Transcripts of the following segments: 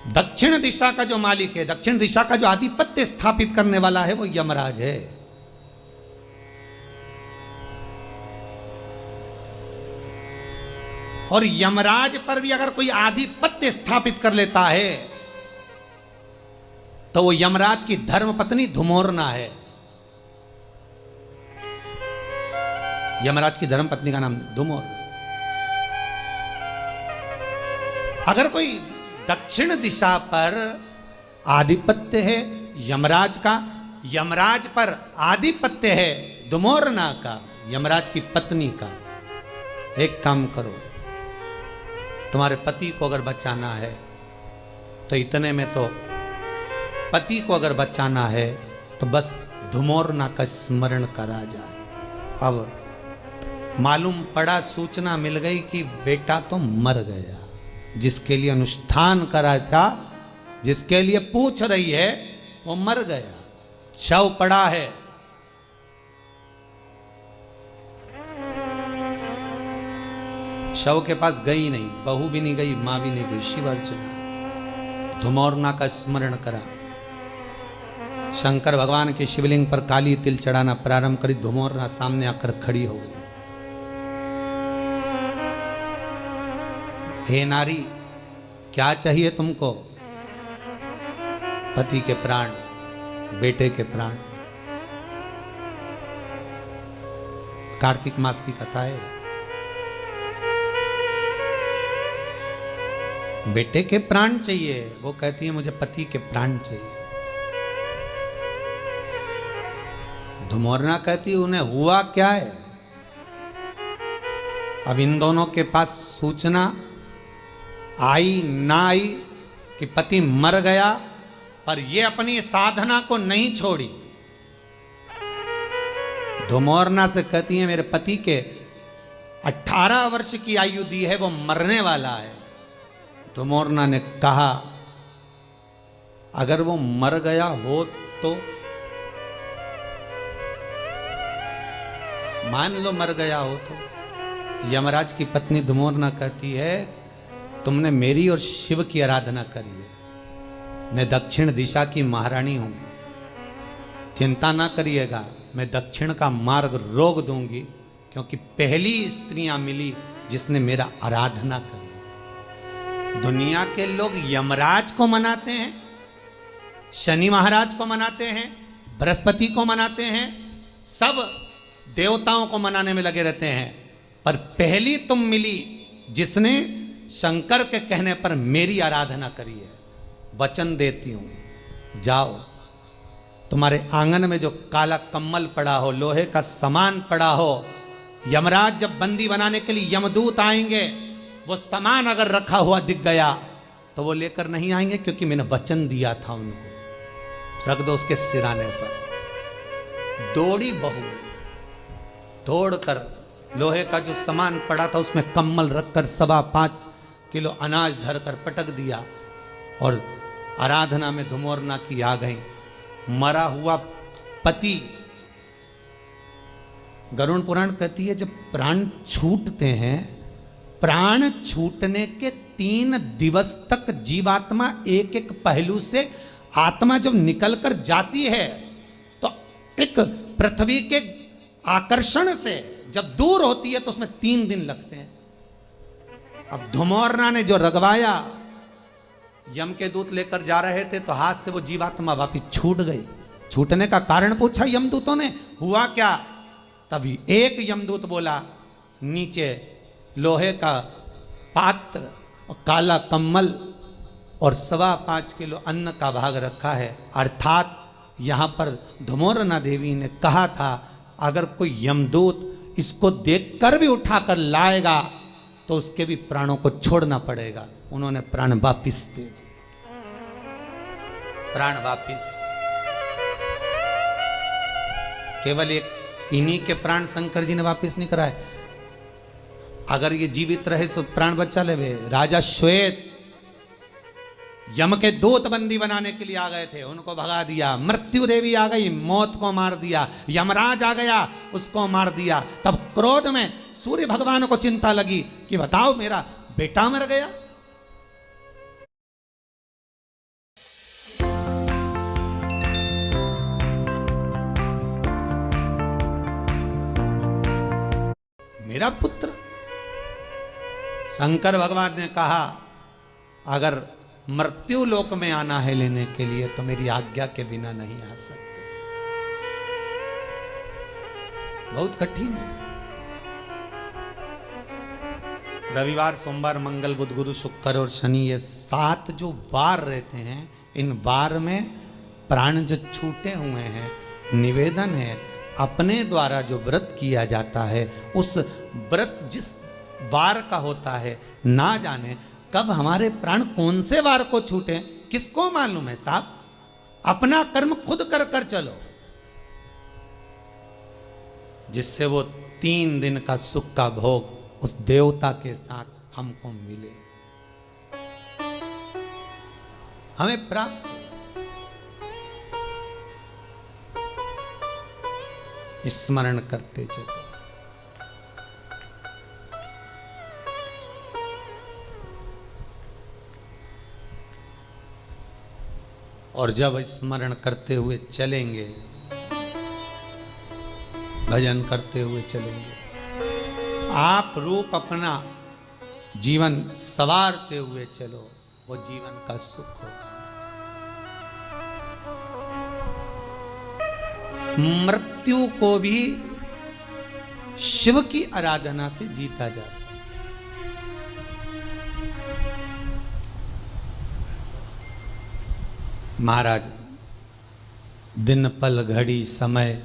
दक्षिण दिशा का जो मालिक है, दक्षिण दिशा का जो आधिपत्य स्थापित करने वाला है, वो यमराज है। और यमराज पर भी अगर कोई आधिपत्य स्थापित कर लेता है तो वो यमराज की धर्मपत्नी धुमोरना है। यमराज की धर्मपत्नी का नाम धुमोरना। अगर कोई दक्षिण दिशा पर आधिपत्य है यमराज का, यमराज पर आधिपत्य है धुमोरना का, यमराज की पत्नी का, एक काम करो, तुम्हारे पति को अगर बचाना है तो इतने में तो पति को अगर बचाना है तो बस धुमोरना का स्मरण करा जाए। अब मालूम पड़ा, सूचना मिल गई कि बेटा तो मर गया, जिसके लिए अनुष्ठान करा था, जिसके लिए पूछ रही है, वो मर गया, शव पड़ा है। शव के पास गई नहीं, बहू भी नहीं गई, मां भी नहीं गई, शिव अर्चना, धुमोरना का स्मरण करा। शंकर भगवान के शिवलिंग पर काली तिल चढ़ाना प्रारंभ करी, धुमोरना सामने आकर खड़ी हो गई। हे नारी, क्या चाहिए तुमको? पति के प्राण, बेटे के प्राण। कार्तिक मास की कथा है। बेटे के प्राण चाहिए, वो कहती है मुझे पति के प्राण चाहिए। धुमोरना कहती है उन्हें हुआ क्या है? अब इन दोनों के पास सूचना आई ना आई कि पति मर गया, पर ये अपनी साधना को नहीं छोड़ी। धुमोरना से कहती है मेरे पति के 18 वर्ष की आयु दी है, वो मरने वाला है। धुमोरना ने कहा अगर वो मर गया हो तो मान लो मर गया हो तो। यमराज की पत्नी धुमोरना कहती है तुमने मेरी और शिव की आराधना करी है, मैं दक्षिण दिशा की महारानी हूं, चिंता ना करिएगा, मैं दक्षिण का मार्ग रोक दूंगी, क्योंकि पहली स्त्रियां मिली जिसने मेरा आराधना करी। दुनिया के लोग यमराज को मनाते हैं, शनि महाराज को मनाते हैं, बृहस्पति को मनाते हैं, सब देवताओं को मनाने में लगे रहते हैं, पर पहली तुम मिली जिसने शंकर के कहने पर मेरी आराधना करी है। वचन देती हूं, जाओ, तुम्हारे आंगन में जो काला कम्मल पड़ा हो, लोहे का सामान पड़ा हो, यमराज जब बंदी बनाने के लिए यमदूत आएंगे, वो सामान अगर रखा हुआ दिख गया तो वो लेकर नहीं आएंगे, क्योंकि मैंने वचन दिया था उनको। रख दो उसके सिराने पर। दौड़ी बहू, दौड़कर लोहे का जो सामान पड़ा था उसमें कम्मल रखकर 5.25 किलो अनाज धरकर पटक दिया, और आराधना में धुमोरना की आ गई। मरा हुआ पति, गरुड़ पुराण कहती है जब प्राण छूटते हैं, प्राण छूटने के 3 दिवस तक जीवात्मा एक एक पहलू से आत्मा जब निकलकर जाती है तो एक पृथ्वी के आकर्षण से जब दूर होती है तो उसमें 3 दिन लगते हैं। अब धुमोरना ने जो रगवाया, यम के दूत लेकर जा रहे थे तो हाथ से वो जीवात्मा वापिस छूट गई। छूटने का कारण पूछा यमदूतों ने, हुआ क्या? तभी एक यमदूत बोला, नीचे लोहे का पात्र और काला कम्मल और 5.25 किलो अन्न का भाग रखा है, अर्थात यहां पर धुमोरना देवी ने कहा था अगर कोई यमदूत इसको देखकर भी उठाकर लाएगा तो उसके भी प्राणों को छोड़ना पड़ेगा। उन्होंने प्राण वापिस दे दिए, प्राण वापिस। केवल एक इन्हीं के प्राण शंकर जी ने वापिस नहीं कराए, अगर ये जीवित रहे तो प्राण बचा ले। राजा श्वेत यम के दूत बंदी बनाने के लिए आ गए थे, उनको भगा दिया। मृत्यु देवी आ गई, मौत को मार दिया। यमराज आ गया, उसको मार दिया। तब क्रोध में सूर्य भगवान को चिंता लगी कि बताओ मेरा बेटा मर गया, मेरा पुत्र। शंकर भगवान ने कहा अगर मृत्यु लोक में आना है लेने के लिए तो मेरी आज्ञा के बिना नहीं आ सकते। बहुत कठिन है। रविवार, सोमवार, मंगल, बुध, गुरु, शुक्र और शनि, ये 7 जो वार रहते हैं, इन वार में प्राण जो छूटे हुए हैं, निवेदन है अपने द्वारा जो व्रत किया जाता है, उस व्रत जिस वार का होता है, ना जाने कब हमारे प्राण कौन से वार को छूटे, किसको मालूम है साहब। अपना कर्म खुद कर कर चलो, जिससे वो 3 दिन का सुख का भोग उस देवता के साथ हमको मिले, हमें प्राप्त। स्मरण करते चलो। और जब स्मरण करते हुए चलेंगे, भजन करते हुए चलेंगे, आप रूप अपना जीवन सवारते हुए चलो, वो जीवन का सुख होगा। मृत्यु को भी शिव की आराधना से जीता जा सकता। महाराज, दिन पल घड़ी समय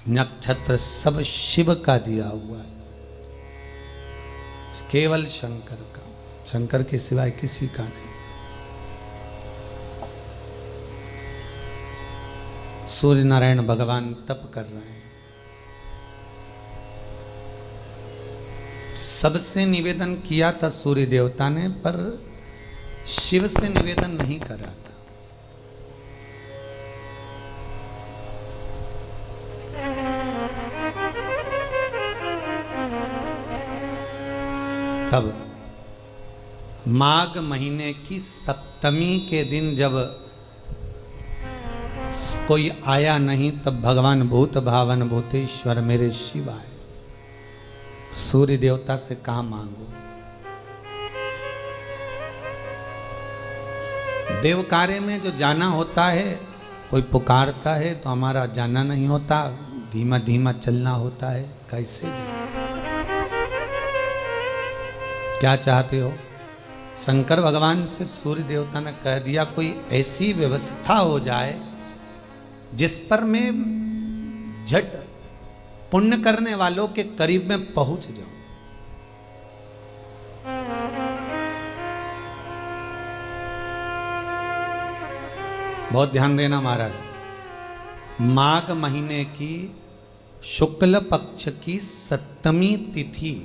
नक्षत्र सब शिव का दिया हुआ है, केवल शंकर का, शंकर के सिवाय किसी का नहीं। सूर्य नारायण भगवान तप कर रहे हैं, सबसे निवेदन किया था सूर्य देवता ने, पर शिव से निवेदन नहीं करा था। तब माघ महीने की सप्तमी के दिन जब कोई आया नहीं, तब भगवान भूत भावन भूतेश्वर मेरे शिव आए। सूर्य देवता से कहा मांगो। देव कार्य में जो जाना होता है, कोई पुकारता है तो हमारा जाना नहीं होता, धीमा धीमा चलना होता है। कैसे जाए? क्या चाहते हो? शंकर भगवान से सूर्य देवता ने कह दिया कोई ऐसी व्यवस्था हो जाए जिस पर मैं झट पुण्य करने वालों के करीब में पहुंच जाऊं। बहुत ध्यान देना महाराज, माघ महीने की शुक्ल पक्ष की 7वीं तिथि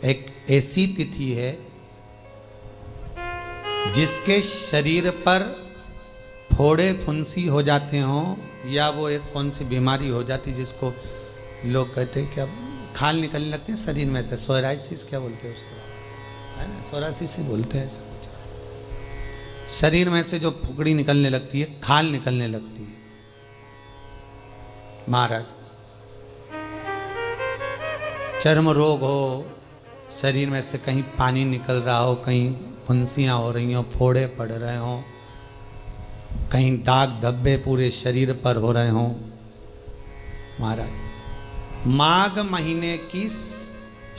एक ऐसी तिथि है जिसके शरीर पर फोड़े फुंसी हो जाते हों, या वो एक कौन सी बीमारी हो जाती जिसको लोग कहते हैं कि अब खाल निकलने लगती है शरीर में से, सोराइसिस क्या बोलते हैं उसको, है ना, सोराइसिस ही बोलते हैं ऐसा कुछ। शरीर में से जो फुकड़ी निकलने लगती है, खाल निकलने लगती है। महाराज, चर्म रोग हो, शरीर में से कहीं पानी निकल रहा हो, कहीं फुंसियाँ हो रही हो, फोड़े पड़ रहे हों, कहीं दाग धब्बे पूरे शरीर पर हो रहे हों, महाराज माघ महीने की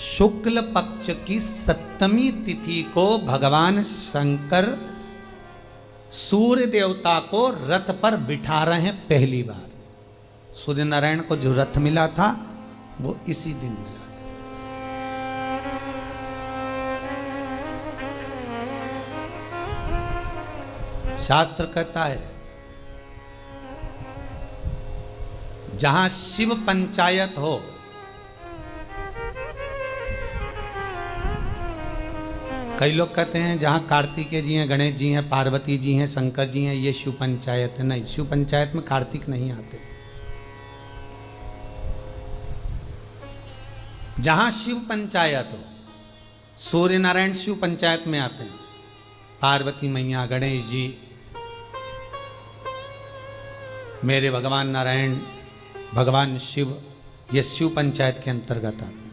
शुक्ल पक्ष की 7वीं तिथि को भगवान शंकर सूर्य देवता को रथ पर बिठा रहे हैं पहली बार। सूर्य नारायण को जो रथ मिला था वो इसी दिन मिला था। शास्त्र कहता है जहां शिव पंचायत हो, कई लोग कहते हैं जहां कार्तिकेय जी हैं, गणेश जी हैं, पार्वती जी हैं, शंकर जी हैं, ये शिव पंचायत है। नहीं, शिव पंचायत में कार्तिक नहीं आते। जहां शिव पंचायत हो, सूर्य नारायण शिव पंचायत में आते हैं, पार्वती मैया, गणेश जी, मेरे भगवान नारायण, भगवान शिव, ये शिव पंचायत के अंतर्गत आते हैं।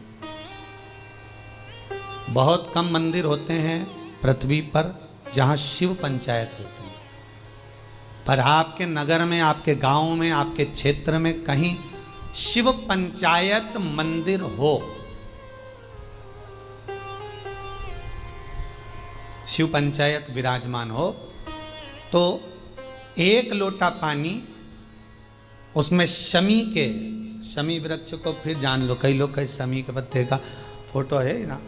बहुत कम मंदिर होते हैं पृथ्वी पर जहाँ शिव पंचायत होती है, पर आपके नगर में, आपके गांव में, आपके क्षेत्र में कहीं शिव पंचायत मंदिर हो, शिव पंचायत विराजमान हो, तो एक लोटा पानी उसमें शमी वृक्ष को, फिर जान लो, कई लोग कई शमी के पत्ते का फोटो है ना,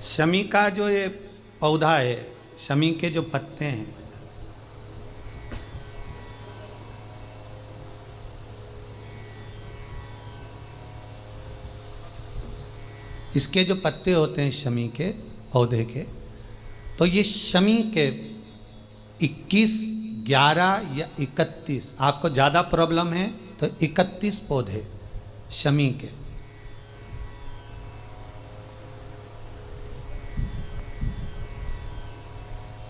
शमी का जो ये पौधा है, शमी के जो पत्ते हैं, इसके जो पत्ते होते हैं शमी के पौधे के, तो ये शमी के 21, 11 या 31, आपको ज़्यादा प्रॉब्लम है तो 31 पौधे शमी के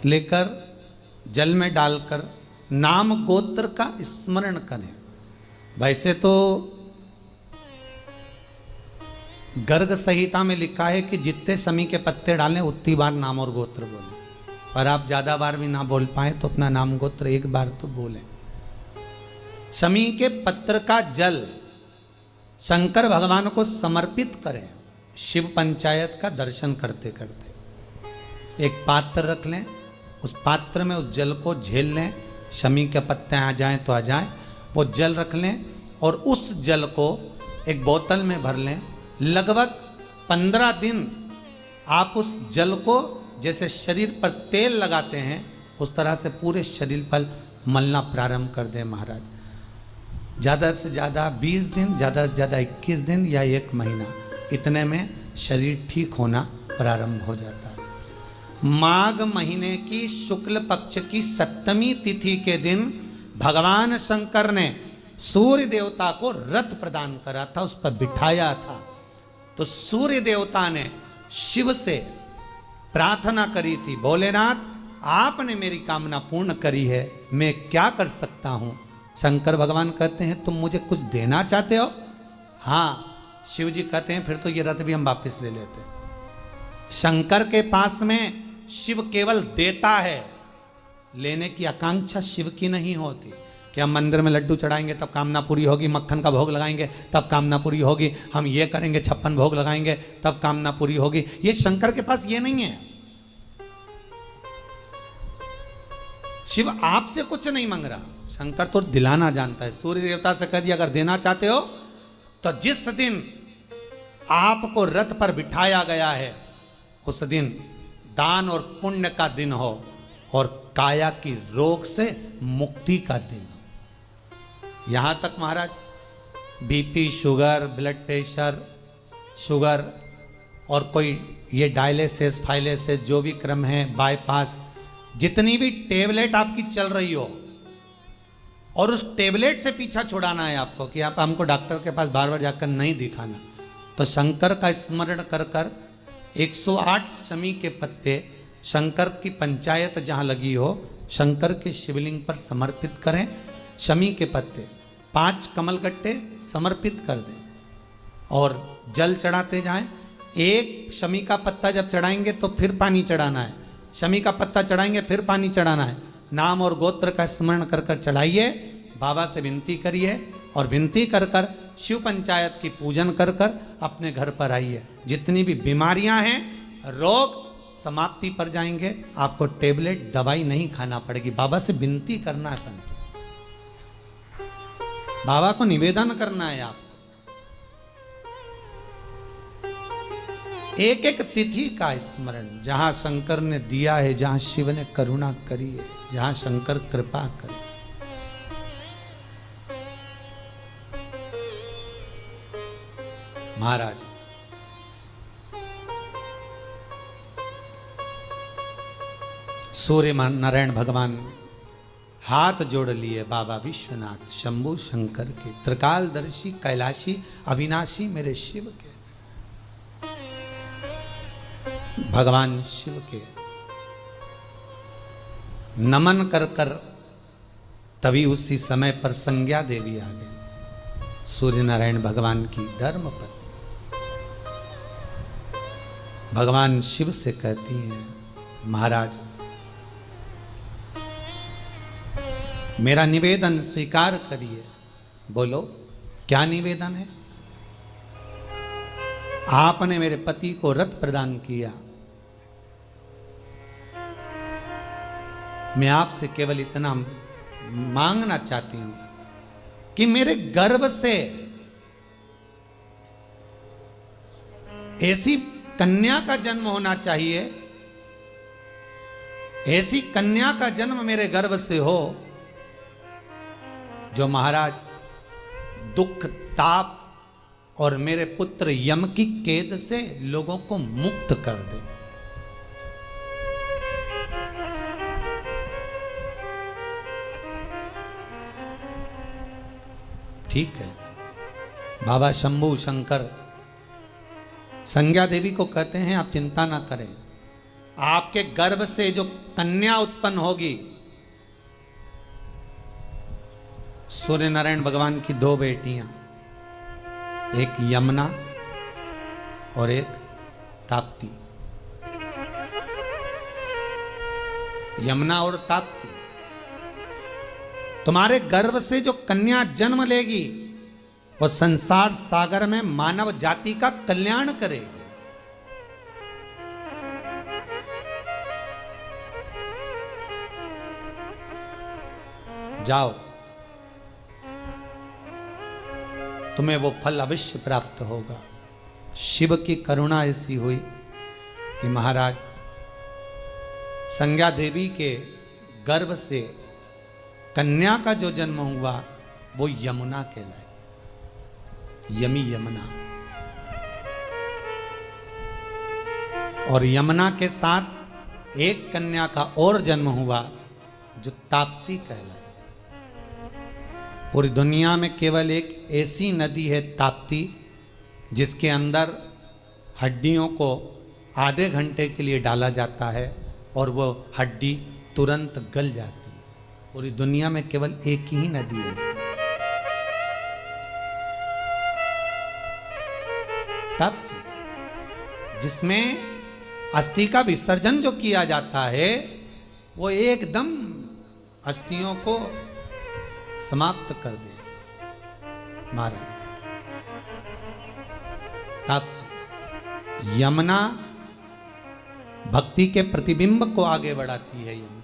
लेकर जल में डालकर नाम गोत्र का स्मरण करें। वैसे तो गर्ग संहिता में लिखा है कि जितने शमी के पत्ते डालें उतनी बार नाम और गोत्र बोलें, पर आप ज्यादा बार भी ना बोल पाए तो अपना नाम गोत्र एक बार तो बोलें। शमी के पत्र का जल शंकर भगवान को समर्पित करें शिव पंचायत का दर्शन करते करते। एक पात्र रख लें, उस पात्र में उस जल को झेल लें, शमी के पत्ते आ जाएं तो आ जाएं, वो जल रख लें और उस जल को एक बोतल में भर लें। लगभग 15 दिन आप उस जल को जैसे शरीर पर तेल लगाते हैं उस तरह से पूरे शरीर पर मलना प्रारंभ कर दें महाराज। ज़्यादा से ज़्यादा 20 दिन, ज़्यादा से ज़्यादा 21 दिन या 1 महीना, इतने में शरीर ठीक होना प्रारंभ हो जाता है। माघ महीने की शुक्ल पक्ष की 7वीं तिथि के दिन भगवान शंकर ने सूर्य देवता को रथ प्रदान करा था, उस पर बिठाया था। तो सूर्य देवता ने शिव से प्रार्थना करी थी, भोलेनाथ आपने मेरी कामना पूर्ण करी है, मैं क्या कर सकता हूं? शंकर भगवान कहते हैं तुम मुझे कुछ देना चाहते हो? हाँ। शिव जी कहते हैं फिर तो ये रथ भी हम वापस ले लेते। शंकर के पास में शिव केवल देता है, लेने की आकांक्षा शिव की नहीं होती कि हम मंदिर में लड्डू चढ़ाएंगे तब कामना पूरी होगी, मक्खन का भोग लगाएंगे तब कामना पूरी होगी, हम ये करेंगे 56 भोग लगाएंगे तब कामना पूरी होगी। ये शंकर के पास ये नहीं है। शिव आपसे कुछ नहीं मांग रहा, शंकर तो दिलाना जानता है। सूर्य देवता से कह दिया अगर देना चाहते हो तो जिस दिन आपको रथ पर बिठाया गया है उस दिन दान और पुण्य का दिन हो और काया की रोग से मुक्ति का दिन। यहां तक महाराज BP, sugar, blood pressure, sugar और कोई ये डायलिसिस, फाइलिसिस जो भी क्रम है, बाईपास, जितनी भी टेबलेट आपकी चल रही हो और उस टेबलेट से पीछा छुड़ाना है आपको कि आप हमको डॉक्टर के पास बार बार जाकर नहीं दिखाना, तो शंकर का स्मरण कर कर 108 शमी के पत्ते शंकर की पंचायत जहाँ लगी हो शंकर के शिवलिंग पर समर्पित करें। शमी के पत्ते 5 कमलगट्टे समर्पित कर दें और जल चढ़ाते जाएं। एक शमी का पत्ता जब चढ़ाएंगे तो फिर पानी चढ़ाना है, शमी का पत्ता चढ़ाएंगे फिर पानी चढ़ाना है। नाम और गोत्र का स्मरण कर कर चढ़ाइए, बाबा से विनती करिए और विनती कर कर शिव पंचायत की पूजन कर कर अपने घर पर आइए। जितनी भी बीमारियां हैं, रोग समाप्ति पर जाएंगे, आपको टेबलेट दवाई नहीं खाना पड़ेगी। बाबा से विनती करना है, बाबा को निवेदन करना है। आप एक एक तिथि का स्मरण, जहां शंकर ने दिया है, जहां शिव ने करुणा करी है, जहां शंकर कृपा करे। महाराज सूर्य नारायण भगवान हाथ जोड़ लिए बाबा विश्वनाथ शंभु शंकर के, त्रिकालदर्शी कैलाशी अविनाशी मेरे शिव के, भगवान शिव के नमन कर कर तभी उसी समय पर संज्ञा देवी आ गई, सूर्य नारायण भगवान की धर्मपत्नी। भगवान शिव से कहती हैं, महाराज मेरा निवेदन स्वीकार करिए। बोलो क्या निवेदन है? आपने मेरे पति को रथ प्रदान किया, मैं आपसे केवल इतना मांगना चाहती हूं कि मेरे गर्भ से ऐसी कन्या का जन्म होना चाहिए, ऐसी कन्या का जन्म मेरे गर्भ से हो जो महाराज दुख ताप और मेरे पुत्र यम की कैद से लोगों को मुक्त कर दे। ठीक है, बाबा शंभू शंकर संज्ञा देवी को कहते हैं, आप चिंता ना करें, आपके गर्भ से जो कन्या उत्पन्न होगी, सूर्य नारायण भगवान की दो बेटियां, एक यमुना और एक ताप्ती। यमुना और ताप्ती, तुम्हारे गर्भ से जो कन्या जन्म लेगी वो संसार सागर में मानव जाति का कल्याण करेगी। जाओ, तुम्हें वो फल अवश्य प्राप्त होगा। शिव की करुणा ऐसी हुई कि महाराज संज्ञा देवी के गर्भ से कन्या का जो जन्म हुआ वो यमुना कहलाए, यमी यमुना। और यमुना के साथ एक कन्या का और जन्म हुआ जो ताप्ती कहलाए। पूरी दुनिया में केवल एक ऐसी नदी है ताप्ती जिसके अंदर हड्डियों को आधे घंटे के लिए डाला जाता है और वो हड्डी तुरंत गल जाती है। पूरी दुनिया में केवल एक ही नदी है ऐसी, ताप्ती, जिसमें अस्थि का विसर्जन जो किया जाता है वो एकदम अस्थियों को समाप्त कर देते। महाराज ताप्ती, यमुना भक्ति के प्रतिबिंब को आगे बढ़ाती है। यमुना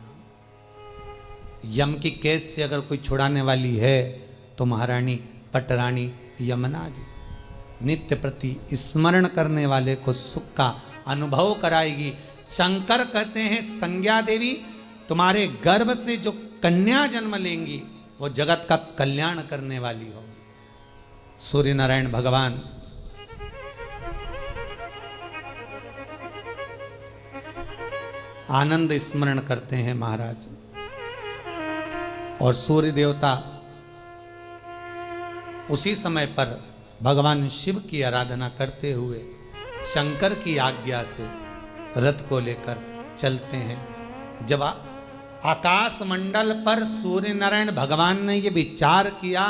यम की केस से अगर कोई छुड़ाने वाली है तो महारानी पटरानी यमुना जी नित्य प्रति स्मरण करने वाले को सुख का अनुभव कराएगी। शंकर कहते हैं, संज्ञा देवी तुम्हारे गर्भ से जो कन्या जन्म लेंगी वो जगत का कल्याण करने वाली होगी। सूर्य नारायण भगवान आनंद स्मरण करते हैं महाराज, और सूर्य देवता उसी समय पर भगवान शिव की आराधना करते हुए शंकर की आज्ञा से रथ को लेकर चलते हैं। जब आकाश मंडल पर सूर्य नारायण भगवान ने यह विचार किया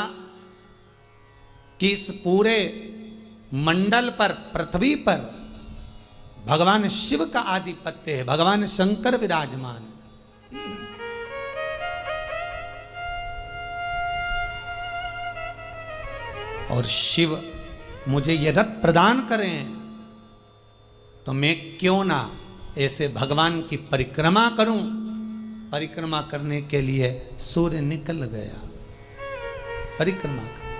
कि इस पूरे मंडल पर, पृथ्वी पर भगवान शिव का आधिपत्य है, भगवान शंकर विराजमान है, और शिव मुझे यह रथ प्रदान करें तो मैं क्यों ना ऐसे भगवान की परिक्रमा करूं। परिक्रमा करने के लिए सूर्य निकल गया परिक्रमा करने,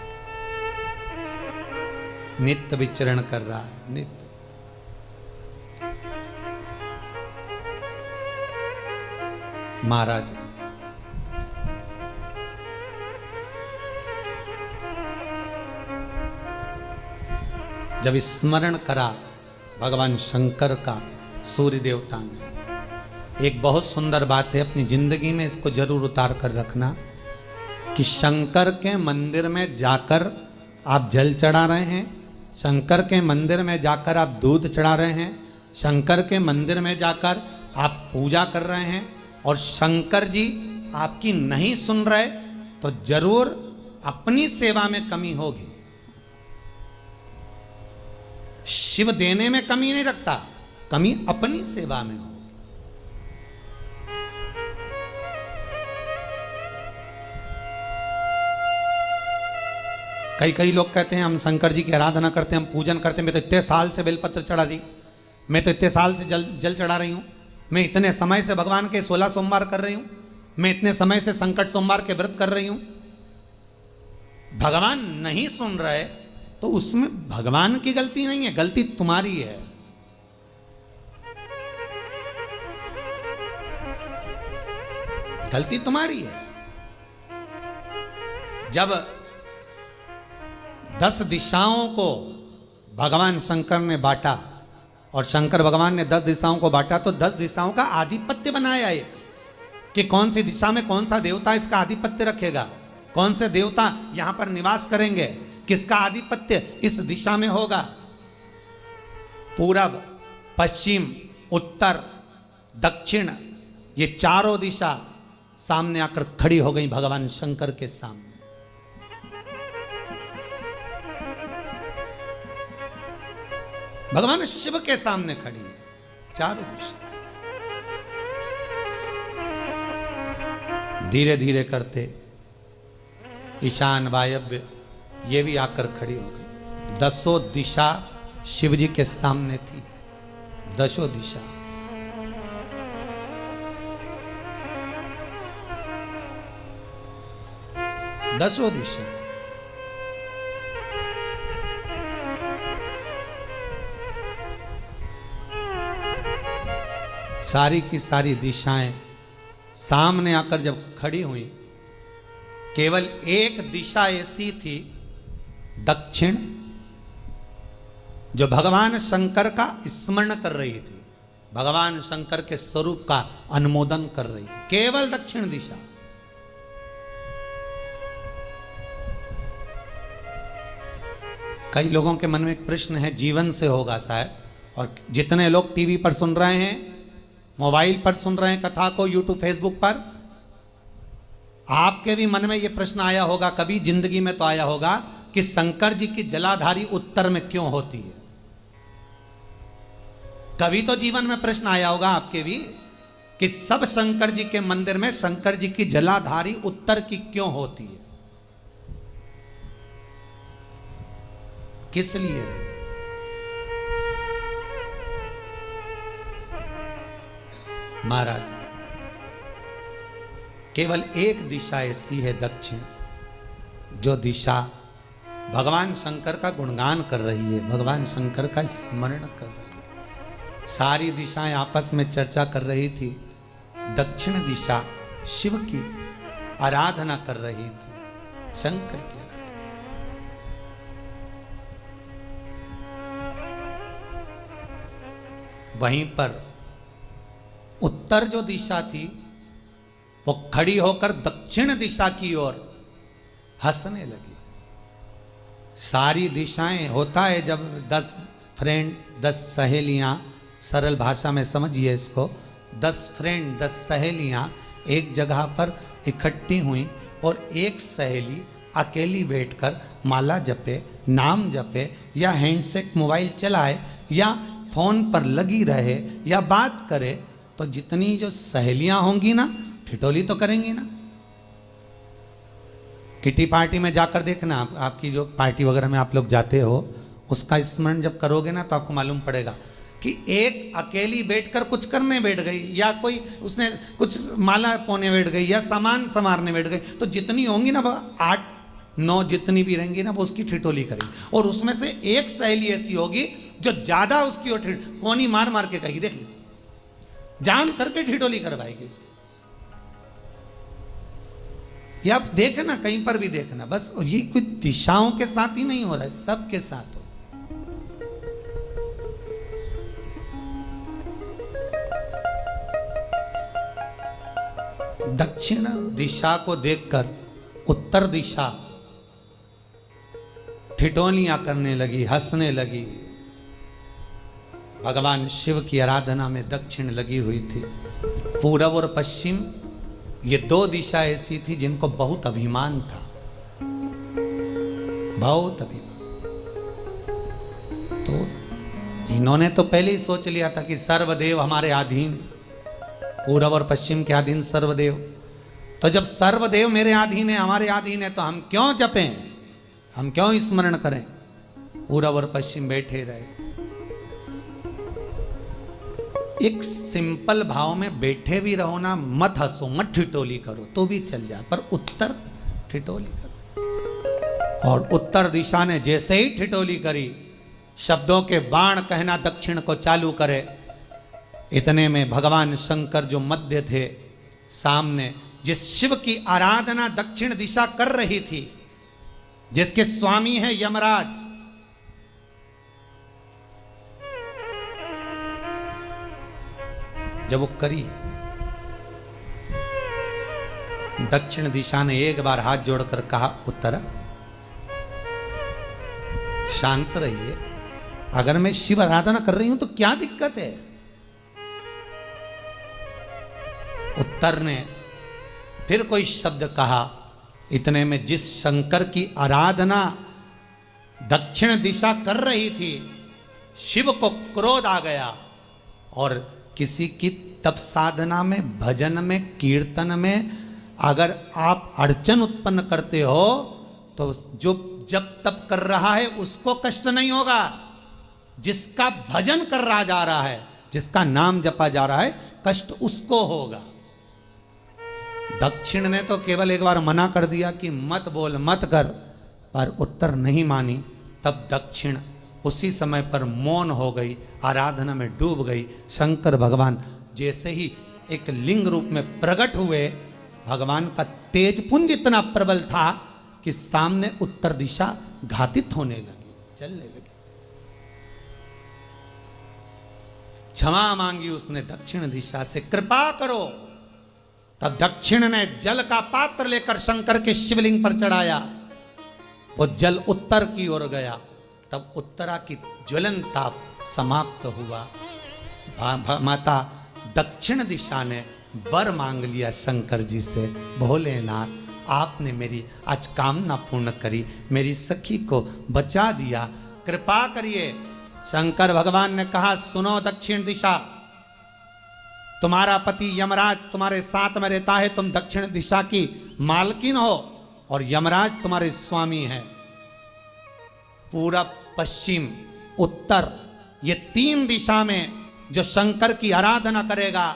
नित्य विचरण कर रहा है, नित्य। महाराज जब स्मरण करा भगवान शंकर का सूर्य देवता ने, एक बहुत सुंदर बात है, अपनी जिंदगी में इसको जरूर उतार कर रखना कि शंकर के मंदिर में जाकर आप जल चढ़ा रहे हैं, शंकर के मंदिर में जाकर आप दूध चढ़ा रहे हैं, शंकर के मंदिर में जाकर आप पूजा कर रहे हैं, और शंकर जी आपकी नहीं सुन रहे तो जरूर अपनी सेवा में कमी होगी। शिव देने में कमी नहीं रखता, कमी अपनी सेवा में हो। कई लोग कहते हैं हम शंकर जी की आराधना करते हैं, हम पूजन करते हैं, मैं तो इतने साल से बेलपत्र चढ़ा दी, मैं तो इतने साल से जल चढ़ा रही हूं, मैं इतने समय से भगवान के 16 सोमवार कर रही हूं, मैं इतने समय से संकट सोमवार के व्रत कर रही हूं। भगवान नहीं सुन रहे तो उसमें भगवान की गलती नहीं है, गलती तुम्हारी है। गलती तुम्हारी है। जब 10 दिशाओं को भगवान शंकर ने बांटा और शंकर भगवान ने 10 दिशाओं को बांटा तो 10 दिशाओं का आधिपत्य बनाया एक, कि कौन सी दिशा में कौन सा देवता इसका आधिपत्य रखेगा, कौन से देवता यहां पर निवास करेंगे, किसका आधिपत्य इस दिशा में होगा। पूरब, पश्चिम, उत्तर, दक्षिण, ये चारों दिशा सामने आकर खड़ी हो गई भगवान शंकर के सामने। भगवान शिव के सामने खड़ी है चारों दिशा। धीरे धीरे करते ईशान, वायव्य, ये भी आकर खड़ी हो गई। 10 दिशा शिव जी के सामने थी, 10 दिशा। दसों दिशा। सारी की सारी दिशाएं सामने आकर जब खड़ी हुई, केवल एक दिशा ऐसी थी दक्षिण, जो भगवान शंकर का स्मरण कर रही थी, भगवान शंकर के स्वरूप का अनुमोदन कर रही थी, केवल दक्षिण दिशा। कई लोगों के मन में एक प्रश्न है, जीवन से होगा शायद, और जितने लोग टीवी पर सुन रहे हैं, मोबाइल पर सुन रहे हैं कथा को, यूट्यूब, फेसबुक पर, आपके भी मन में यह प्रश्न आया होगा, कभी जिंदगी में तो आया होगा, कि शंकर जी की जलाधारी उत्तर में क्यों होती है। कभी तो जीवन में प्रश्न आया होगा आपके भी, कि सब शंकर जी के मंदिर में शंकर जी की जलाधारी उत्तर की क्यों होती है, किस लिए रहती। महाराज, केवल एक दिशा ऐसी है दक्षिण, जो दिशा भगवान शंकर का गुणगान कर रही है, भगवान शंकर का स्मरण कर रही है। सारी दिशाएं आपस में चर्चा कर रही थी, दक्षिण दिशा शिव की आराधना कर रही थी, शंकर की आराधना। वहीं पर उत्तर जो दिशा थी वो खड़ी होकर दक्षिण दिशा की ओर हंसने लगी। सारी दिशाएं, होता है जब 10 फ्रेंड, 10 सहेलियां, सरल भाषा में समझिए इसको, 10 फ्रेंड, 10 सहेलियां एक जगह पर इकट्ठी हुई और एक सहेली अकेली बैठकर माला जपे, नाम जपे, या हैंडसेट मोबाइल चलाए, या फोन पर लगी रहे, या बात करे, तो जितनी जो सहेलियां होंगी ना, ठिठोली तो करेंगी ना। किटी पार्टी में जाकर देखना, आपकी जो पार्टी वगैरह में आप लोग जाते हो, उसका स्मरण जब करोगे ना, तो आपको मालूम पड़ेगा कि एक अकेली बैठकर कुछ करने बैठ गई, या कोई उसने कुछ माला पोने बैठ गई, या सामान संवारने बैठ गई, तो जितनी होंगी ना, 8-9 जितनी भी रहेंगी ना, वो उसकी ठिठोली करेगी। और उसमें से एक सहेली ऐसी होगी जो ज्यादा उसकी ओर कोनी मार मार के कहेगी, देख लो, जान करके ठिठोली करवाएगी उसकी। ये आप देखना, कहीं पर भी देखना, बस ये कुछ दिशाओं के साथ ही नहीं हो रहा है, सबके साथ हो। दक्षिण दिशा को देखकर उत्तर दिशा ठिठोलियां करने लगी, हंसने लगी। भगवान शिव की आराधना में दक्षिण लगी हुई थी। पूरब और पश्चिम ये दो दिशा ऐसी थी जिनको बहुत अभिमान था, बहुत अभिमान। तो इन्होंने तो पहले ही सोच लिया था कि सर्वदेव हमारे अधीन, पूर्व और पश्चिम के अधीन सर्वदेव। तो जब सर्वदेव मेरे अधीन है, हमारे अधीन है, तो हम क्यों जपें, हम क्यों स्मरण करें। पूर्व और पश्चिम बैठे रहे। एक सिंपल भाव में बैठे भी रहो ना, मत हंसो, मत ठिठोली करो तो भी चल जाए, पर उत्तर ठिठोली करो। और उत्तर दिशा ने जैसे ही ठिठोली करी, शब्दों के बाण कहना दक्षिण को चालू करे, इतने में भगवान शंकर जो मध्य थे सामने, जिस शिव की आराधना दक्षिण दिशा कर रही थी, जिसके स्वामी है यमराज, जब वो करी, दक्षिण दिशा ने एक बार हाथ जोड़कर कहा, उत्तरा शांत रहिए, अगर मैं शिव आराधना कर रही हूं तो क्या दिक्कत है। उत्तर ने फिर कोई शब्द कहा, इतने में जिस शंकर की आराधना दक्षिण दिशा कर रही थी, शिव को क्रोध आ गया और किसी की तप साधना में, भजन में, कीर्तन में अगर आप अड़चन उत्पन्न करते हो तो जो जब तप कर रहा है उसको कष्ट नहीं होगा, जिसका भजन कर रहा जा रहा है, जिसका नाम जपा जा रहा है, कष्ट उसको होगा। दक्षिण ने तो केवल एक बार मना कर दिया कि मत बोल, मत कर, पर उत्तर नहीं मानी। तब दक्षिण उसी समय पर मौन हो गई, आराधना में डूब गई। शंकर भगवान जैसे ही एक लिंग रूप में प्रकट हुए, भगवान का तेज पुंज इतना प्रबल था कि सामने उत्तर दिशा घातित होने लगी, चलने लगी। क्षमा मांगी उसने दक्षिण दिशा से, कृपा करो। तब दक्षिण ने जल का पात्र लेकर शंकर के शिवलिंग पर चढ़ाया, वो जल उत्तर की ओर गया। तब उत्तरा की ज्वलन ताप समाप्त हुआ। माता दक्षिण दिशा ने वर मांग लिया शंकर जी से, भोलेनाथ आपने मेरी आज कामना पूर्ण करी, मेरी सखी को बचा दिया, कृपा करिए। शंकर भगवान ने कहा, सुनो दक्षिण दिशा, तुम्हारा पति यमराज तुम्हारे साथ में रहता है, तुम दक्षिण दिशा की मालकिन हो और यमराज तुम्हारे स्वामी है। पूरब, पश्चिम, उत्तर, ये तीन दिशा में जो शंकर की आराधना करेगा,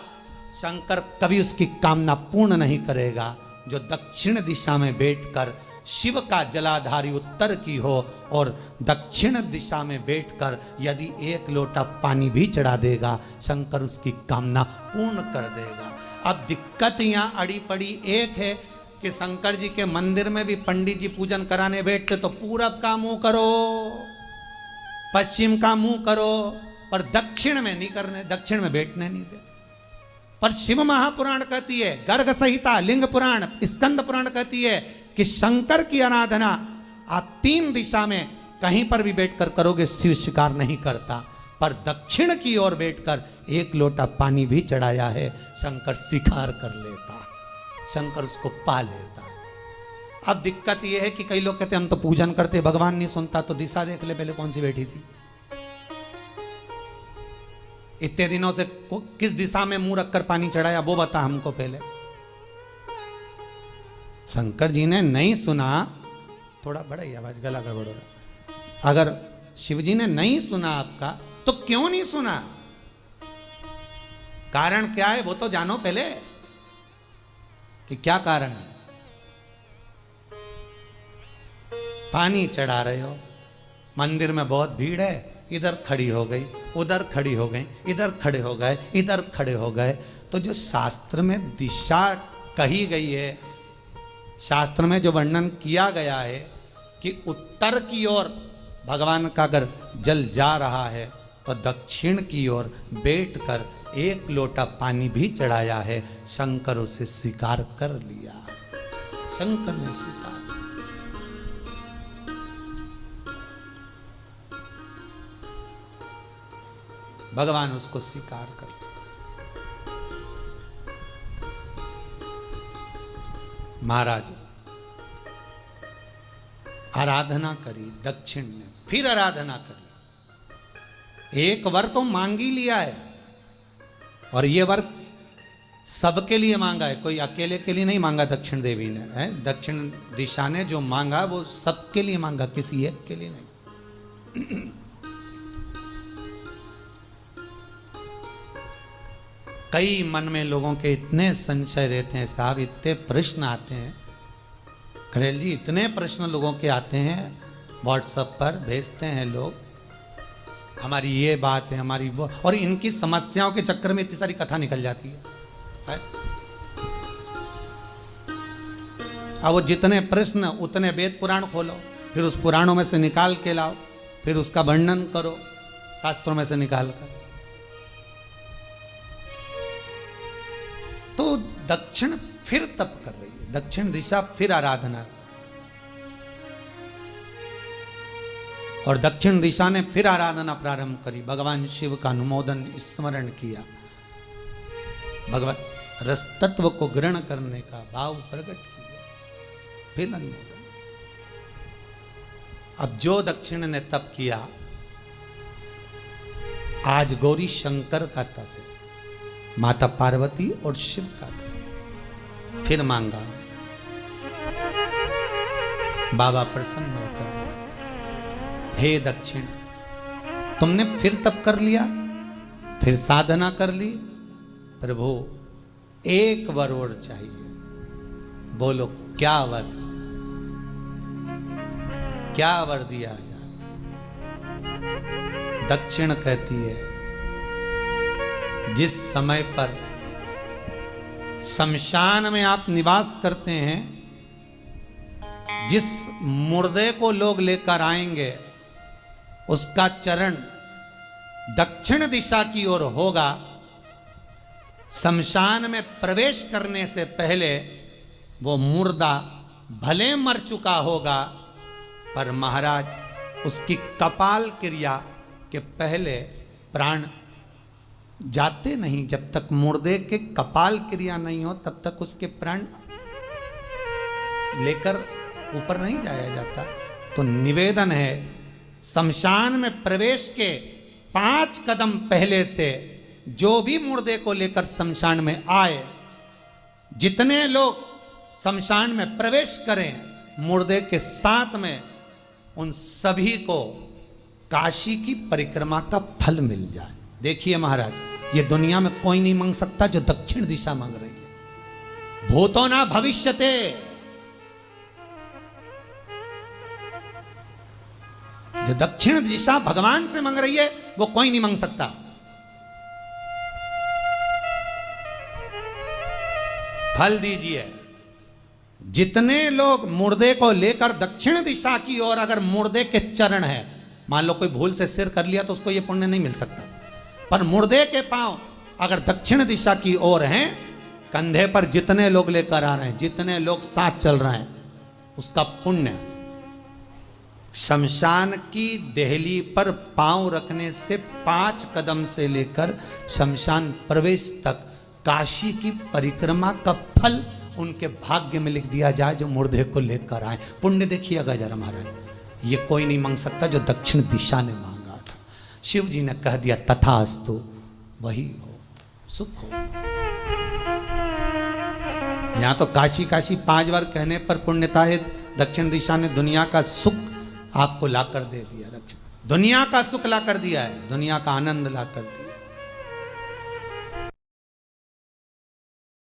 शंकर कभी उसकी कामना पूर्ण नहीं करेगा। जो दक्षिण दिशा में बैठकर शिव का जलाधारी उत्तर की हो और दक्षिण दिशा में बैठकर यदि एक लोटा पानी भी चढ़ा देगा, शंकर उसकी कामना पूर्ण कर देगा। अब दिक्कत यहाँ अड़ी पड़ी एक है कि शंकर जी के मंदिर में भी पंडित जी पूजन कराने बैठते तो पूरब का मुंह करो, पश्चिम का मुंह करो, पर दक्षिण में नहीं करने, दक्षिण में बैठने नहीं दे। पर शिव महापुराण कहती है, गर्ग संहिता, लिंग पुराण, स्कंद पुराण कहती है कि शंकर की आराधना आप तीन दिशा में कहीं पर भी बैठकर करोगे, शिव स्वीकार नहीं करता। पर दक्षिण की ओर बैठकर एक लोटा पानी भी चढ़ाया है, शंकर स्वीकार कर लेता, शंकर उसको पा लेता। अब दिक्कत यह है कि कई लोग कहते हम तो पूजन करते, भगवान नहीं सुनता, तो दिशा देख ले पहले कौन सी बैठी थी। इतने दिनों से किस दिशा में मुंह रखकर पानी चढ़ाया, वो बता हमको पहले। शंकर जी ने नहीं सुना, थोड़ा बड़ा ही आवाज, गला गड़बड़ हो रहा। अगर शिव जी ने नहीं सुना आपका, तो क्यों नहीं सुना, कारण क्या है वो तो जानो पहले कि क्या कारण है। पानी चढ़ा रहे हो, मंदिर में बहुत भीड़ है, इधर खड़ी हो गई, उधर खड़ी हो गई, इधर खड़े हो गए, इधर खड़े हो गए। तो जो शास्त्र में दिशा कही गई है, शास्त्र में जो वर्णन किया गया है कि उत्तर की ओर भगवान का अगर जल जा रहा है तो दक्षिण की ओर बैठकर एक लोटा पानी भी चढ़ाया है, शंकर उसे स्वीकार कर लिया, शंकर ने स्वीकार। भगवान उसको स्वीकार कर। महाराज आराधना करी दक्षिण ने, फिर आराधना करी। एक वर तो मांग ही लिया है, और ये वर सबके लिए मांगा है, कोई अकेले के लिए नहीं मांगा दक्षिण देवी ने, है दक्षिण दिशा ने जो मांगा वो सबके लिए मांगा, किसी एक के लिए नहीं। कई मन में लोगों के इतने संशय रहते हैं साहब, इतने प्रश्न आते हैं खड़ेल जी, इतने प्रश्न लोगों के आते हैं, व्हाट्सएप पर भेजते हैं लोग, हमारी ये बात है, हमारी वो, और इनकी समस्याओं के चक्कर में इतनी सारी कथा निकल जाती है। अब वो जितने प्रश्न उतने वेद पुराण खोलो, फिर उस पुराणों में से निकाल के लाओ, फिर उसका वर्णन करो शास्त्रों में से निकाल कर। तो दक्षिण फिर तप कर रही है, दक्षिण दिशा फिर आराधना, और दक्षिण दिशा ने फिर आराधना प्रारंभ करी, भगवान शिव का अनुमोदन स्मरण किया, भगवत रस तत्व को ग्रहण करने का भाव प्रकट किया, फिर अनुमोदन। अब जो दक्षिण ने तप किया, आज गौरी शंकर का तप है, माता पार्वती और शिव का तप। फिर मांगा, बाबा प्रसन्न होकर, हे दक्षिण तुमने फिर तप कर लिया, फिर साधना कर ली, प्रभु एक वर और चाहिए, बोलो क्या वर, क्या वर दिया जाए। दक्षिण कहती है, जिस समय पर शमशान में आप निवास करते हैं, जिस मुर्दे को लोग लेकर आएंगे उसका चरण दक्षिण दिशा की ओर होगा। शमशान में प्रवेश करने से पहले वो मुर्दा भले मर चुका होगा, पर महाराज उसकी कपाल क्रिया के पहले प्राण जाते नहीं। जब तक मुर्दे के कपाल क्रिया नहीं हो तब तक उसके प्राण लेकर ऊपर नहीं जाया जाता। तो निवेदन है, शमशान में प्रवेश के 5 कदम पहले से जो भी मुर्दे को लेकर शमशान में आए, जितने लोग शमशान में प्रवेश करें मुर्दे के साथ में, उन सभी को काशी की परिक्रमा का फल मिल जाए। देखिए महाराज, ये दुनिया में कोई नहीं मांग सकता जो दक्षिण दिशा मांग रही है। भूतो ना भविष्यते, जो दक्षिण दिशा भगवान से मांग रही है वो कोई नहीं मांग सकता। फल दीजिए। जितने लोग मुर्दे को लेकर दक्षिण दिशा की ओर, अगर मुर्दे के चरण है, मान लो कोई भूल से सिर कर लिया तो उसको ये पुण्य नहीं मिल सकता, पर मुर्दे के पांव अगर दक्षिण दिशा की ओर हैं, कंधे पर जितने लोग लेकर आ रहे हैं, जितने लोग साथ चल रहे हैं, उसका पुण्य शमशान की देहली पर पांव रखने से 5 कदम से लेकर शमशान प्रवेश तक काशी की परिक्रमा का फल उनके भाग्य में लिख दिया जाए जो मुर्दे को लेकर आए। पुण्य देखिएगा जरा महाराज, ये कोई नहीं मांग सकता जो दक्षिण दिशा ने मांगा था। शिव जी ने कह दिया तथास्तु, वही हो, सुख हो। यहां तो काशी काशी 5 बार कहने पर पुण्यता है, दक्षिण दिशा ने दुनिया का सुख आपको ला कर दे दिया, दुनिया का सुख ला कर दिया है, दुनिया का आनंद ला कर दिया।